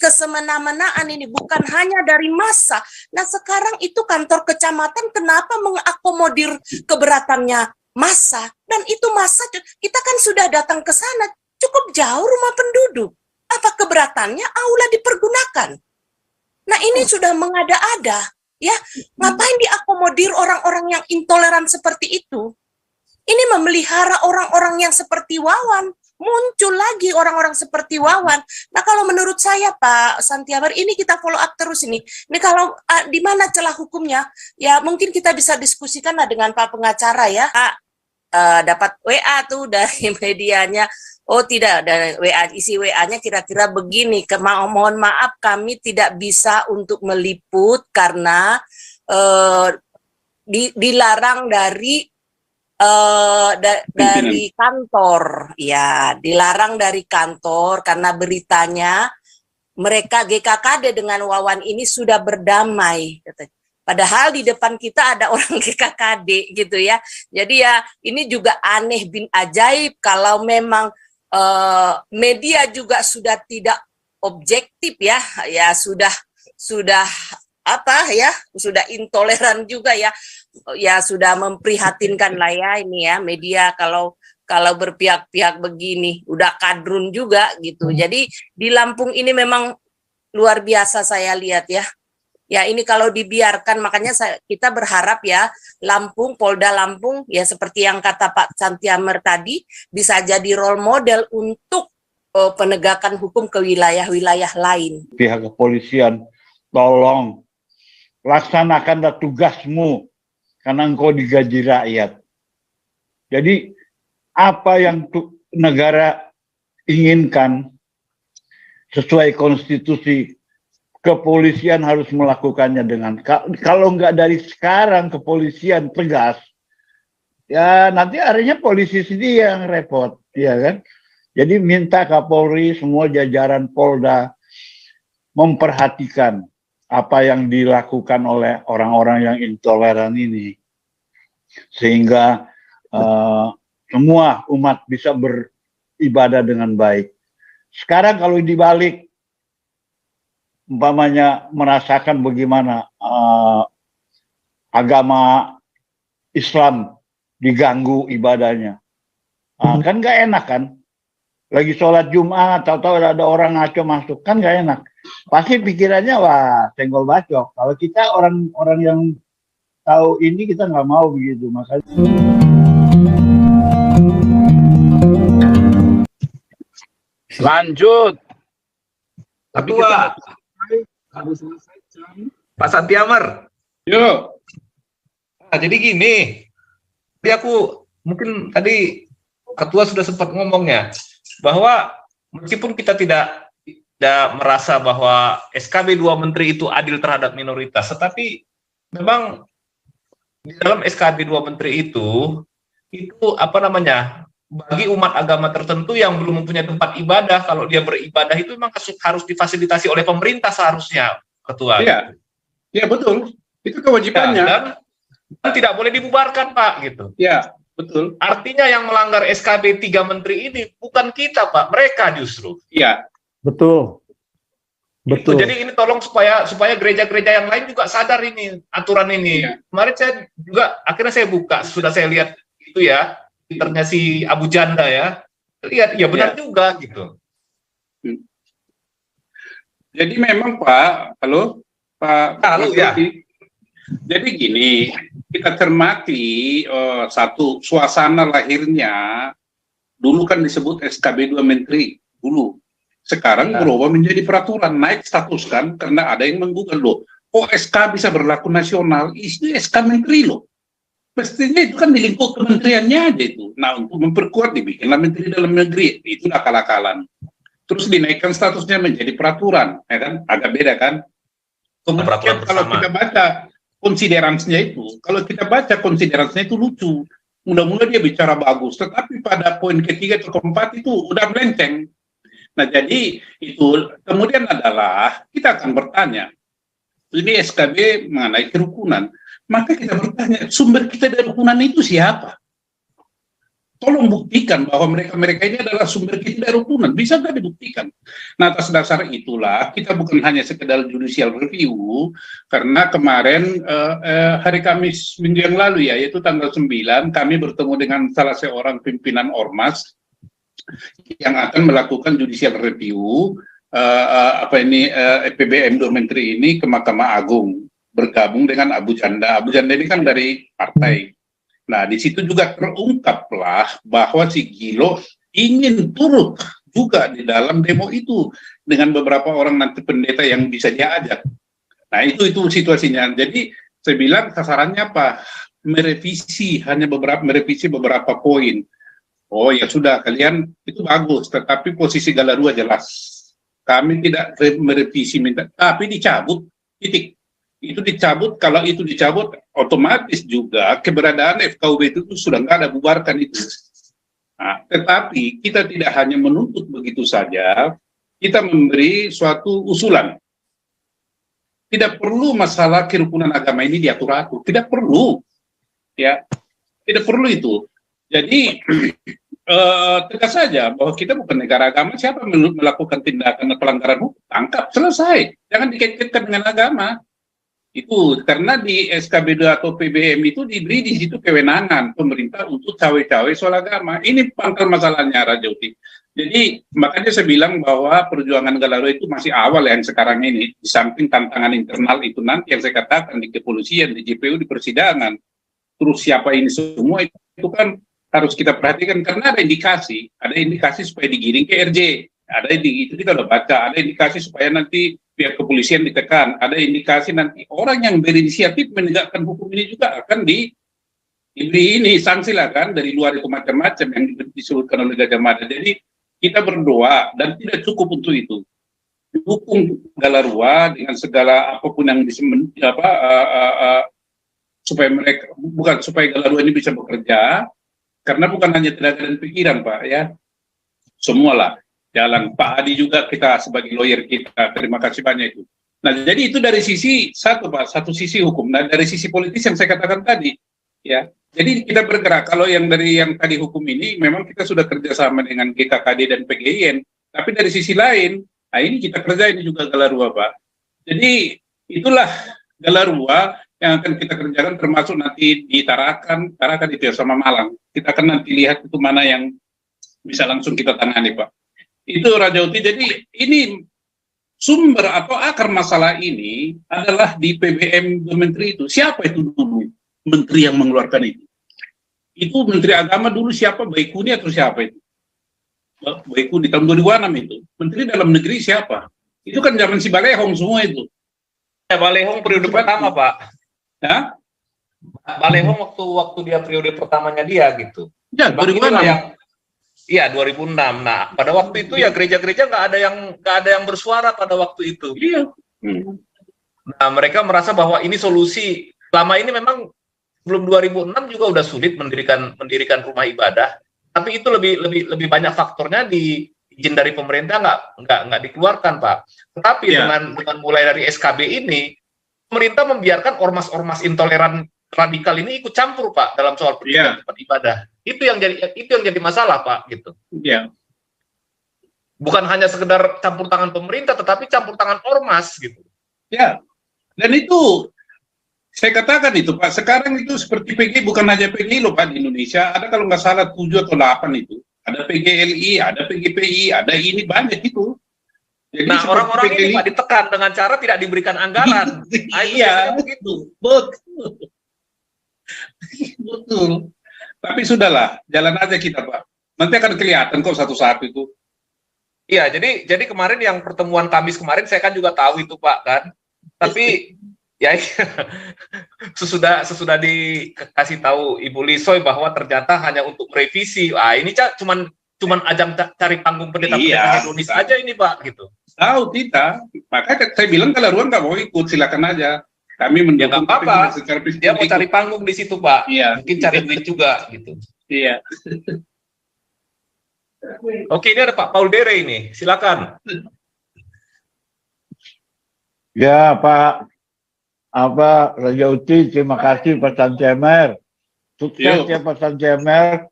kesemena-menaan ini, bukan hanya dari massa. Nah sekarang itu kantor kecamatan kenapa mengakomodir keberatannya massa? Dan itu massa, kita kan sudah datang ke sana, cukup jauh rumah penduduk. Apa keberatannya aula dipergunakan? Nah ini sudah mengada-ada, ya. Ngapain diakomodir orang-orang yang intoleran seperti itu? Ini memelihara orang-orang yang seperti Wawan. Muncul lagi orang-orang seperti Wawan. Nah kalau menurut saya Pak Santiabar, ini kita follow up terus ini. Ini kalau di mana celah hukumnya, ya mungkin kita bisa diskusikan dengan Pak pengacara ya. Dapat WA tuh dari medianya. Oh tidak, ada WA, isi WA-nya kira-kira begini. Mohon maaf kami tidak bisa untuk meliput karena dilarang dari dari kantor, ya dilarang dari kantor karena beritanya mereka GKKD dengan Wawan ini sudah berdamai. Padahal di depan kita ada orang GKKD gitu ya. Jadi ya ini juga aneh bin ajaib kalau memang media juga sudah tidak objektif ya, ya sudah apa ya, sudah intoleran juga ya. Ya sudah memprihatinkan lah ya ini ya media kalau berpihak-pihak begini, udah kadrun juga gitu. Jadi di Lampung ini memang luar biasa saya lihat ya. Ya ini kalau dibiarkan, makanya kita berharap ya Lampung, Polda Lampung ya seperti yang kata Pak Santiamer tadi bisa jadi role model untuk penegakan hukum ke wilayah-wilayah lain. Pihak kepolisian, tolong laksanakanlah tugasmu. Karena engkau digaji rakyat. Jadi apa yang negara inginkan sesuai konstitusi, kepolisian harus melakukannya dengan, kalau enggak dari sekarang kepolisian tegas, ya nanti akhirnya polisi sendiri yang repot, ya kan? Jadi minta Kapolri, semua jajaran Polda memperhatikan apa yang dilakukan oleh orang-orang yang intoleran ini, sehingga semua umat bisa beribadah dengan baik. Sekarang kalau dibalik, umpamanya merasakan bagaimana agama Islam diganggu ibadahnya, kan gak enak kan? Lagi sholat Jumat, tahu-tahu ada orang ngaco masuk, kan gak enak. Pasti pikirannya, wah, senggol bacok. Kalau kita orang yang tahu ini, kita nggak mau begitu. Makanya lanjut. Tapi kita harus selesai jam. Pak Santiamer. Yuk. Nah, jadi gini. Tadi mungkin tadi ketua sudah sempat ngomongnya bahwa meskipun kita tidak merasa bahwa SKB 2 menteri itu adil terhadap minoritas, tetapi memang di dalam SKB 2 menteri itu apa namanya, bagi umat agama tertentu yang belum mempunyai tempat ibadah, kalau dia beribadah itu memang harus difasilitasi oleh pemerintah seharusnya, ketua. Iya, ya betul. Itu kewajibannya. Dan tidak boleh dibubarkan, Pak, gitu. Ya, betul. Artinya yang melanggar SKB 3 menteri ini bukan kita, Pak, mereka justru. Iya. Betul. Betul. Gitu. Jadi ini tolong supaya gereja-gereja yang lain juga sadar ini aturan ini. Ya. Kemarin saya juga akhirnya saya buka, sudah saya lihat itu ya, Twitternya si Abu Janda ya. Lihat, ya benar juga gitu. Jadi memang Pak, Pak ya. Jadi gini, kita cermati satu suasana lahirnya dulu kan disebut SKB 2 Menteri dulu. Sekarang berubah menjadi peraturan, naik status kan karena ada yang menggugat loh. Oh SK bisa berlaku nasional, itu SK Menteri loh. Mestinya itu kan di lingkup kementeriannya aja itu. Nah untuk memperkuat dibikinlah Menteri Dalam Negeri, itu akal-akalan. Terus dinaikkan statusnya menjadi peraturan, ya kan? Agak beda kan? Kemudian kalau kita baca konsideransinya itu lucu. Mula-mula dia bicara bagus, tetapi pada poin ketiga atau keempat itu udah melenceng. Nah jadi itu kemudian adalah kita akan bertanya, ini SKB mengenai kerukunan, maka kita bertanya sumber kita dari kerukunan itu siapa? tolong buktikan bahwa mereka ini adalah sumber ketidakrukunan. Bisa nggak dibuktikan? Nah, atas dasar itulah kita bukan hanya sekedar judicial review, karena kemarin hari Kamis minggu yang lalu ya, yaitu tanggal 9, kami bertemu dengan salah seorang pimpinan Ormas yang akan melakukan judicial review PBM Menteri ini ke Mahkamah Agung, bergabung dengan Abu Janda. Abu Janda ini kan dari partai. Nah, di situ juga terungkaplah bahwa si Gilo ingin turut juga di dalam demo itu dengan beberapa orang nanti pendeta yang bisa dia ajak. Nah, itu situasinya. Jadi saya bilang sasarannya apa? Merevisi beberapa poin. Oh ya sudah, kalian itu bagus, tetapi posisi Galarua jelas. Kami tidak merevisi tapi dicabut, titik. Itu dicabut, kalau itu dicabut otomatis juga keberadaan FKUB itu sudah nggak ada, bubarkan itu. Nah, tetapi kita tidak hanya menuntut begitu saja, kita memberi suatu usulan. Tidak perlu masalah kerukunan agama ini diatur-atur, tidak perlu, ya, tidak perlu itu. Jadi tegas saja bahwa kita bukan negara agama, siapa melakukan tindakan pelanggaran hukum, tangkap, selesai, jangan dikaitkan dengan agama. Itu karena di SKB 2 atau PBM itu diberi di situ kewenangan pemerintah untuk cawe-cawe soal agama. Ini pangkal masalahnya, Raja Uti. Jadi makanya saya bilang bahwa perjuangan Galarua itu masih awal yang sekarang ini. Di samping tantangan internal itu nanti yang saya katakan di kepolisian, di JPU, di persidangan. Terus siapa ini semua itu kan harus kita perhatikan karena ada indikasi supaya digiring ke RJ. Itu kita udah baca, ada indikasi supaya nanti pihak kepolisian ditekan, ada indikasi nanti orang yang berinisiatif menegakkan hukum ini juga akan diberi ini sanksi lah kan, dari luar itu macam-macam yang disebutkan oleh Gajah Mada. Jadi kita berdoa dan tidak cukup untuk itu. Dukung Galarua dengan segala apapun yang supaya Galarua ini bisa bekerja, karena bukan hanya tenaga dan pikiran, Pak, ya. Semualah. Jalan Pak Adi juga, kita sebagai lawyer kita terima kasih banyak itu. Nah, jadi itu dari sisi satu, Pak, satu sisi hukum. Nah, dari sisi politis yang saya katakan tadi, ya. Jadi kita bergerak. Kalau yang dari yang tadi hukum ini, memang kita sudah kerjasama dengan GKKD dan PGIN. Tapi dari sisi lain, nah ini kita kerja ini juga Galarua, Pak. Jadi itulah Galarua yang akan kita kerjakan, termasuk nanti di Tarakan itu ya sama Malang. Kita akan nanti lihat itu mana yang bisa langsung kita tangani, Pak. Itu Raja Uti. Jadi ini sumber atau akar masalah ini adalah di PBM Menteri itu. Siapa itu dulu menteri yang mengeluarkan itu? Itu Menteri Agama dulu siapa? Baikuni atau siapa itu? Baikuni tahun 2006 itu. Menteri Dalam Negeri siapa? Itu kan zaman si Balehong semua itu. Ya, Balehong periode pertama, Pak. Ya? Balehong waktu dia periode pertamanya dia gitu. Ya, 2006. Iya, 2006. Nah, pada waktu itu ya gereja-gereja nggak ada yang bersuara pada waktu itu. Iya. Nah, mereka merasa bahwa ini solusi. Selama ini memang sebelum 2006 juga udah sulit mendirikan rumah ibadah. Tapi itu lebih banyak faktornya di izin dari pemerintah nggak dikeluarkan, Pak. Tetapi dengan mulai dari SKB ini, pemerintah membiarkan ormas-ormas intoleran radikal ini ikut campur, Pak, dalam soal tempat ibadah. Itu yang jadi masalah, Pak, gitu. Iya. Bukan hanya sekedar campur tangan pemerintah, tetapi campur tangan ormas gitu. Ya. Dan itu saya katakan itu, Pak, sekarang itu seperti PGI, bukan hanya PGI loh, Pak, di Indonesia. Ada kalau nggak salah 7 atau 8 itu. Ada PGLI, ada PGPI, ada ini banyak itu. Jadi nah, orang-orang ini Pak ditekan dengan cara tidak diberikan anggaran. Iya, begitu. Betul. Tapi sudahlah, jalan aja kita, Pak. Nanti akan kelihatan kok satu-satu itu. Iya, jadi kemarin yang pertemuan Kamis kemarin saya kan juga tahu itu, Pak, kan. Tapi ya sesudah dikasih tahu Ibu Lisoy bahwa ternyata hanya untuk revisi. Ini cuman ajang cari panggung pendeta-pendeta Indonesia aja ini, Pak, gitu. Tahu kita. Makanya saya bilang kalau Ruang nggak mau ikut, silakan aja. Kami mendukung. Ya, apa-apa. Dia mau cari panggung di situ, Pak. Iya. Mungkin cari duit juga gitu. Iya. Oke, ini ada Pak Paul Dere ini. Silakan. Ya, Pak Raja Uti, terima kasih Pak Sancemer. Sukses ya Pak Sancemer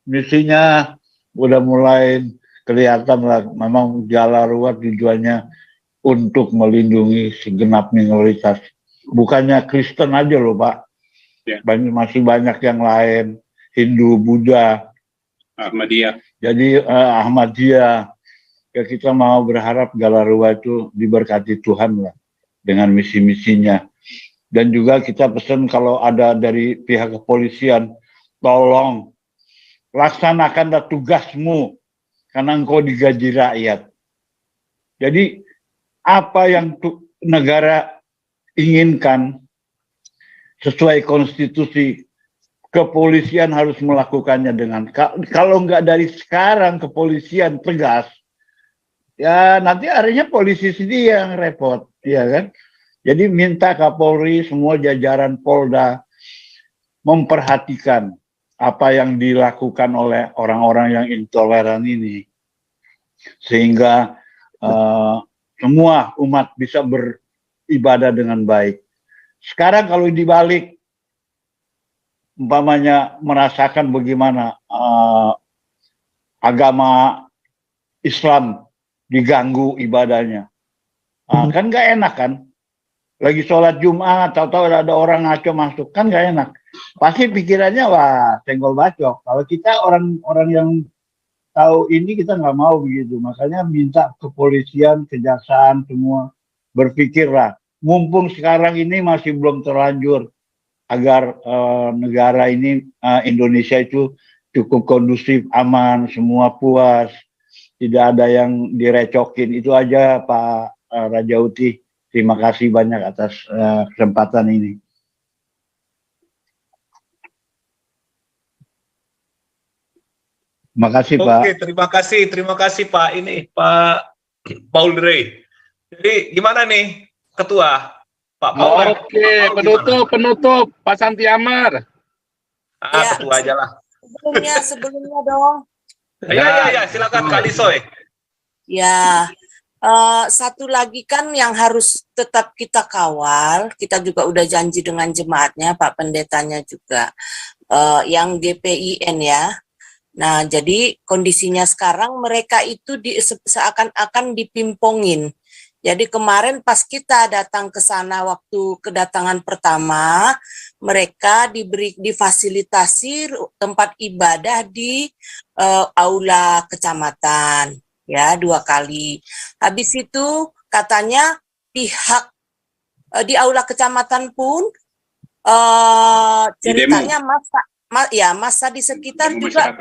misinya udah mulai kelihatan lah. Memang Jalaruwa tujuannya untuk melindungi segenap minoritas. Bukannya Kristen aja loh Pak. Ya. Masih banyak yang lain. Hindu, Buddha. Ahmadiyah. Jadi Ahmadiyah. Ya kita mau berharap Jalaruwa itu diberkati Tuhan lah. Dengan misi-misinya. Dan juga kita pesan kalau ada dari pihak kepolisian, tolong laksanakanlah tugasmu. Karena engkau digaji rakyat. Jadi apa yang negara inginkan sesuai konstitusi, kepolisian harus melakukannya dengan, kalau nggak dari sekarang kepolisian tegas, ya nanti akhirnya polisi sendiri yang repot, ya kan? Jadi minta Kapolri, semua jajaran Polda memperhatikan apa yang dilakukan oleh orang-orang yang intoleran ini, sehingga semua umat bisa beribadah dengan baik. Sekarang kalau dibalik, umpamanya merasakan bagaimana agama Islam diganggu ibadahnya, kan nggak enak kan? Lagi sholat Jumat, tahu-tahu ada orang ngaco masuk, kan nggak enak. Pasti pikirannya wah senggol bacok. Kalau kita orang-orang yang tahu ini kita nggak mau begitu. Makanya minta kepolisian, kejaksaan semua berpikirlah. Mumpung sekarang ini masih belum terlanjur agar negara ini Indonesia itu cukup kondusif, aman, semua puas, tidak ada yang direcokin. Itu aja Pak Rajauti. Terima kasih banyak atas kesempatan ini. Terima kasih Pak. Oke, terima kasih Pak ini Pak Paul Rey. Jadi gimana nih Ketua Pak Paul? Oke, penutup Pak Santi Amar. Ya, Ketua aja lah. Sebelumnya dong. Ya, silakan Kak Lisoy. Ya, satu lagi kan yang harus tetap kita kawal, kita juga udah janji dengan jemaatnya, Pak Pendetanya juga, yang GPIN ya. Nah, jadi kondisinya sekarang mereka itu seakan-akan dipimpongin. Jadi kemarin pas kita datang ke sana waktu kedatangan pertama, mereka difasilitasi tempat ibadah di aula kecamatan, ya 2 kali. Habis itu katanya pihak di aula kecamatan pun ceritanya masa di sekitar juga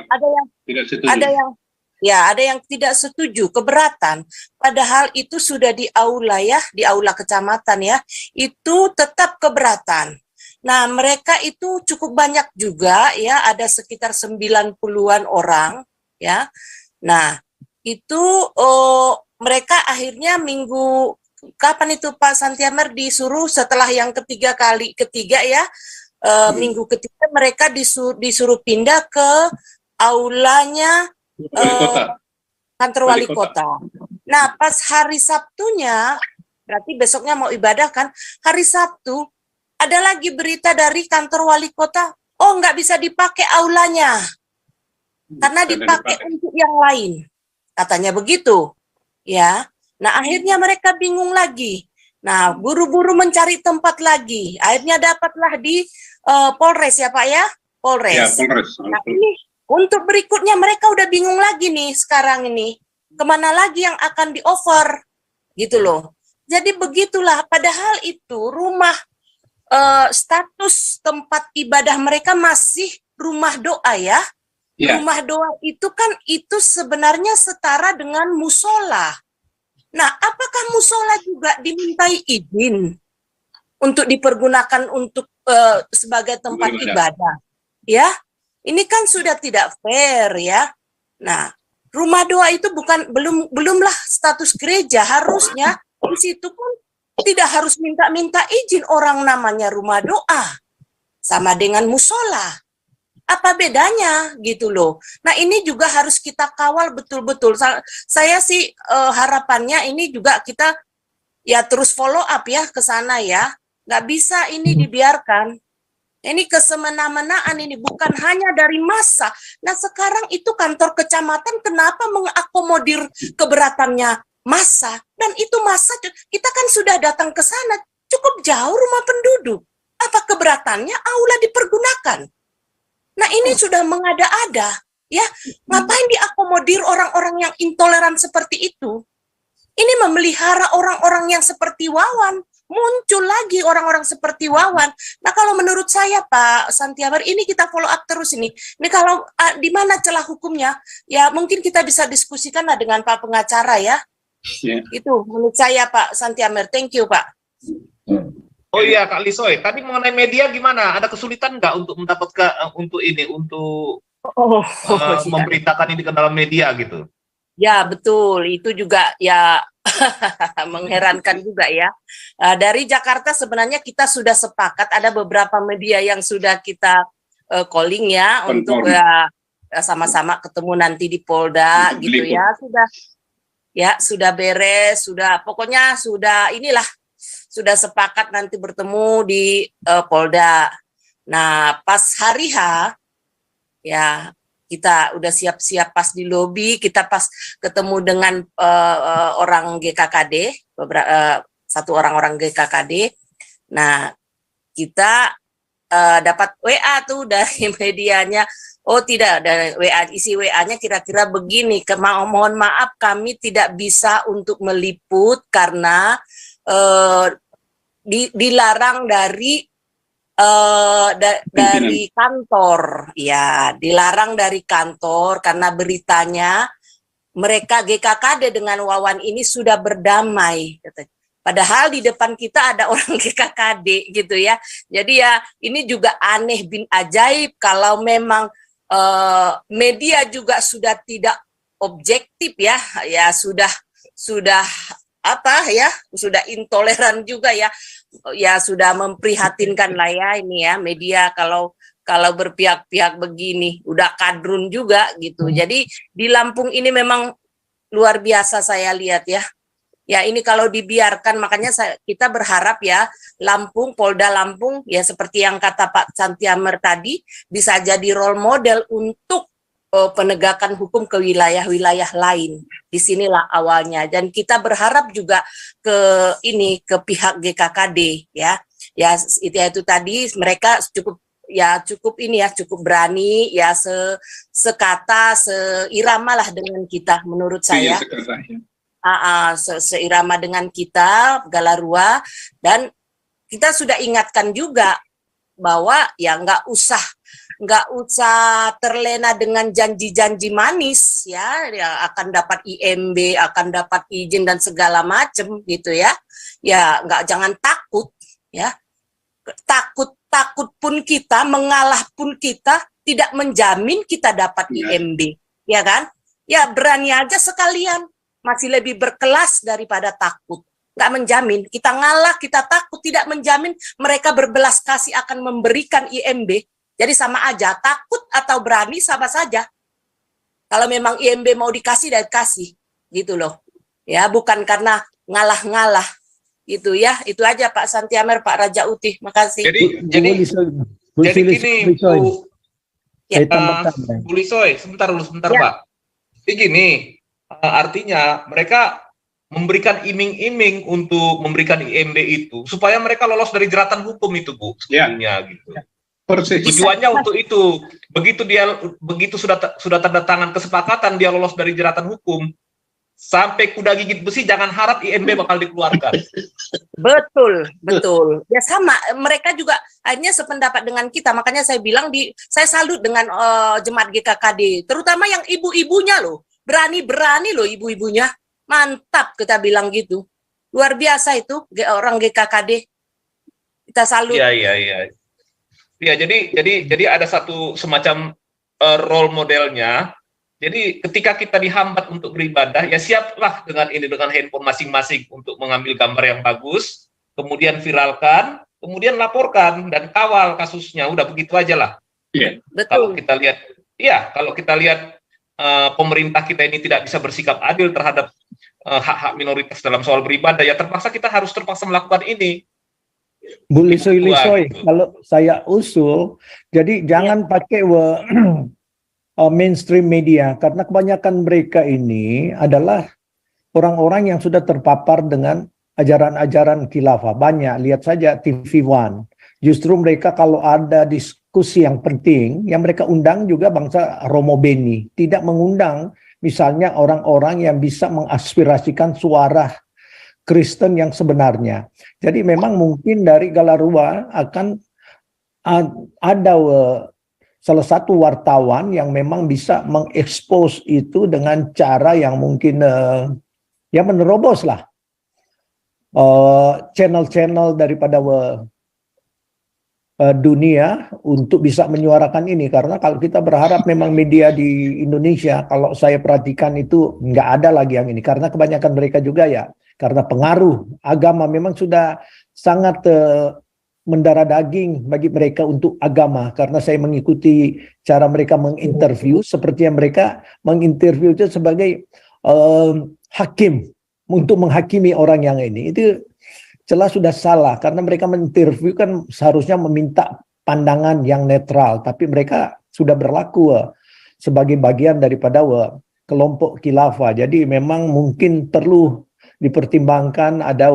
ada yang tidak setuju, keberatan. Padahal itu sudah di aula kecamatan ya, itu tetap keberatan. Nah, mereka itu cukup banyak juga ya, ada sekitar 90-an orang ya. Nah, itu mereka akhirnya kapan itu Pak Santiamer disuruh setelah yang ketiga ya, minggu ketiga mereka disuruh pindah ke aulanya kantor wali kota. Nah, pas hari Sabtunya, berarti besoknya mau ibadah kan, hari Sabtu, ada lagi berita dari kantor wali kota, oh nggak bisa dipakai aulanya, karena dipakai untuk yang lain. Katanya begitu. Ya. Nah, akhirnya mereka bingung lagi. Nah, buru-buru mencari tempat lagi. Akhirnya dapatlah di Polres ya Pak ya? Polres. Ya, Polres. Nah, ini untuk berikutnya mereka udah bingung lagi nih sekarang ini. Kemana lagi yang akan di-offer? Gitu loh. Jadi begitulah. Padahal itu rumah status tempat ibadah mereka masih rumah doa ya. Ya. Rumah doa itu kan itu sebenarnya setara dengan musola. Nah, apakah musola juga dimintai izin untuk dipergunakan untuk sebagai tempat ibadah? Ya. Ini kan sudah tidak fair ya. Nah, rumah doa itu belumlah status gereja, harusnya di situ pun tidak harus minta izin, orang namanya rumah doa. Sama dengan musola. Apa bedanya gitu loh. Nah, ini juga harus kita kawal betul-betul. Saya sih harapannya ini juga kita ya terus follow up ya ke sana ya. Nggak bisa ini dibiarkan. Ini kesemena-menaan ini bukan hanya dari massa. Nah sekarang itu kantor kecamatan kenapa mengakomodir keberatannya massa? Dan itu massa, kita kan sudah datang ke sana, cukup jauh rumah penduduk. Apa keberatannya? Aula dipergunakan. Nah ini sudah mengada-ada. Ya, ngapain diakomodir orang-orang yang intoleran seperti itu? Ini memelihara orang-orang yang seperti Wawan. Muncul lagi orang-orang seperti Wawan. Nah kalau menurut saya Pak Santiabar, ini kita follow up terus ini. Ini kalau di mana celah hukumnya, ya mungkin kita bisa diskusikan lah dengan Pak pengacara ya. Itu menurut saya Pak Santiabar. Thank you Pak. Oh iya Kak Lisoy, tadi mengenai media gimana? Ada kesulitan nggak untuk mendapatkan untuk memberitakan ini ke dalam media gitu? Ya betul, itu juga ya mengherankan juga ya. Dari Jakarta sebenarnya kita sudah sepakat, ada beberapa media yang sudah kita calling ya untuk sama-sama ketemu nanti di Polda gitu ya. Sudah beres, pokoknya sudah sudah sepakat nanti bertemu di Polda. Nah pas hari H ya kita udah siap-siap pas di lobi, kita pas ketemu dengan orang GKKD, satu orang-orang GKKD. Nah, kita dapat WA tuh dari medianya. Oh tidak, dari WA, isi WA-nya kira-kira begini, mohon maaf kami tidak bisa untuk meliput karena dilarang dari dari kantor, ya dilarang dari kantor karena beritanya mereka GKKD dengan Wawan ini sudah berdamai. Padahal di depan kita ada orang GKKD gitu ya. Jadi ya ini juga aneh bin ajaib kalau memang media juga sudah tidak objektif ya sudah sudah intoleran juga ya sudah memprihatinkan lah ya ini ya media kalau berpihak-pihak begini udah kadrun juga gitu. Jadi di Lampung ini memang luar biasa saya lihat ya ini kalau dibiarkan, makanya kita berharap ya Polda Lampung ya seperti yang kata Pak Santiamer tadi bisa jadi role model untuk penegakan hukum ke wilayah-wilayah lain. Disinilah awalnya, dan kita berharap juga ke pihak GKKD ya itu tadi mereka cukup berani ya sekata seirama lah dengan kita menurut saya. Seirama dengan kita Galarua, dan kita sudah ingatkan juga bahwa ya nggak usah terlena dengan janji-janji manis ya akan dapat IMB, akan dapat izin dan segala macam gitu ya jangan takut ya, takut pun kita, mengalah pun kita tidak menjamin kita dapat IMB ya kan, ya berani aja sekalian, masih lebih berkelas daripada takut. Nggak menjamin, kita ngalah, kita takut, tidak menjamin mereka berbelas kasih akan memberikan IMB. Jadi sama aja, takut atau berani sama saja. Kalau memang IMB mau dikasih, dan kasih. Gitu loh. Ya, bukan karena ngalah-ngalah. Gitu ya, itu aja Pak Santiamer, Pak Raja Utih. Makasih. Jadi gini, Bu Lisoy, sebentar ya. Pak. Jadi gini, artinya mereka memberikan iming-iming untuk memberikan IMB itu supaya mereka lolos dari jeratan hukum itu, Bu, sebetulnya gitu. Persis. Tujuannya untuk itu. Begitu sudah tanda tangan kesepakatan dia lolos dari jeratan hukum, sampai kuda gigit besi jangan harap IMB bakal dikeluarkan. Betul. Ya sama, mereka juga akhirnya sependapat dengan kita. Makanya saya bilang saya salut dengan jemaat GKKD, terutama yang ibu-ibunya loh. Berani loh ibu-ibunya. Mantap kita bilang gitu. Luar biasa itu orang GKKD. Kita salut. Iya. Ya, jadi ada satu semacam role modelnya. Jadi ketika kita dihambat untuk beribadah, ya siaplah dengan handphone masing-masing untuk mengambil gambar yang bagus, kemudian viralkan, kemudian laporkan dan kawal kasusnya. Udah begitu aja lah. Yeah. Betul. Kalau kita lihat pemerintah kita ini tidak bisa bersikap adil terhadap hak-hak minoritas dalam soal beribadah, ya kita harus terpaksa melakukan ini. Bu Lisoy, Gitu. kalau saya usul, jadi jangan pakai mainstream media, karena kebanyakan mereka ini adalah orang-orang yang sudah terpapar dengan ajaran-ajaran khilafah. Banyak, lihat saja TV One. Justru mereka kalau ada diskusi yang penting, yang mereka undang juga bangsa Romo Beni. Tidak mengundang misalnya orang-orang yang bisa mengaspirasikan suara Kristen yang sebenarnya. Jadi memang mungkin dari Galarua akan ada salah satu wartawan yang memang bisa mengekspos itu dengan cara yang mungkin ya menerobos lah channel-channel daripada dunia untuk bisa menyuarakan ini. Karena kalau kita berharap memang media di Indonesia, kalau saya perhatikan itu nggak ada lagi yang ini, karena kebanyakan mereka juga ya karena pengaruh agama memang sudah sangat mendarah daging bagi mereka untuk agama. Karena saya mengikuti cara mereka menginterview, seperti yang mereka menginterview itu sebagai hakim untuk menghakimi orang yang ini. Itu jelas sudah salah, karena mereka menginterview kan seharusnya meminta pandangan yang netral, tapi mereka sudah berlaku sebagai bagian daripada kelompok khilafah. Jadi memang mungkin perlu dipertimbangkan ada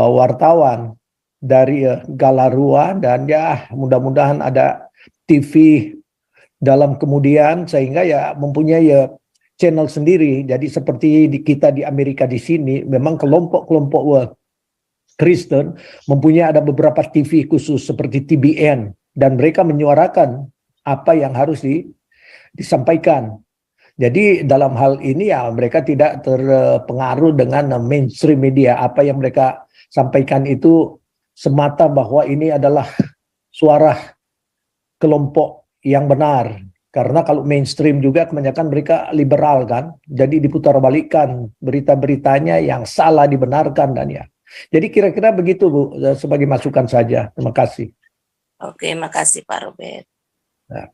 wartawan dari Galarua, dan ya mudah-mudahan ada TV dalam kemudian sehingga ya mempunyai channel sendiri. Jadi seperti kita di Amerika di sini, memang kelompok-kelompok Kristen mempunyai ada beberapa TV khusus seperti TBN, dan mereka menyuarakan apa yang harus disampaikan. Jadi dalam hal ini ya mereka tidak terpengaruh dengan mainstream media. Apa yang mereka sampaikan itu semata bahwa ini adalah suara kelompok yang benar. Karena kalau mainstream juga kebanyakan mereka liberal kan. Jadi diputarbalikkan berita-beritanya yang salah dibenarkan dan ya. Jadi kira-kira begitu Bu, sebagai masukan saja. Terima kasih. Oke, makasih Pak Robert. Nah.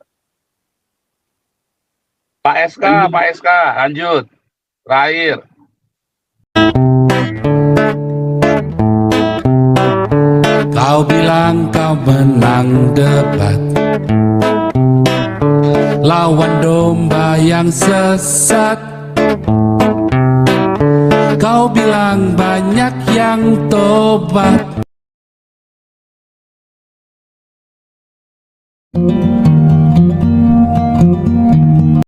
Pak SK, lanjut. Terakhir. Kau bilang kau menang debat, lawan domba yang sesat. Kau bilang banyak yang tobat,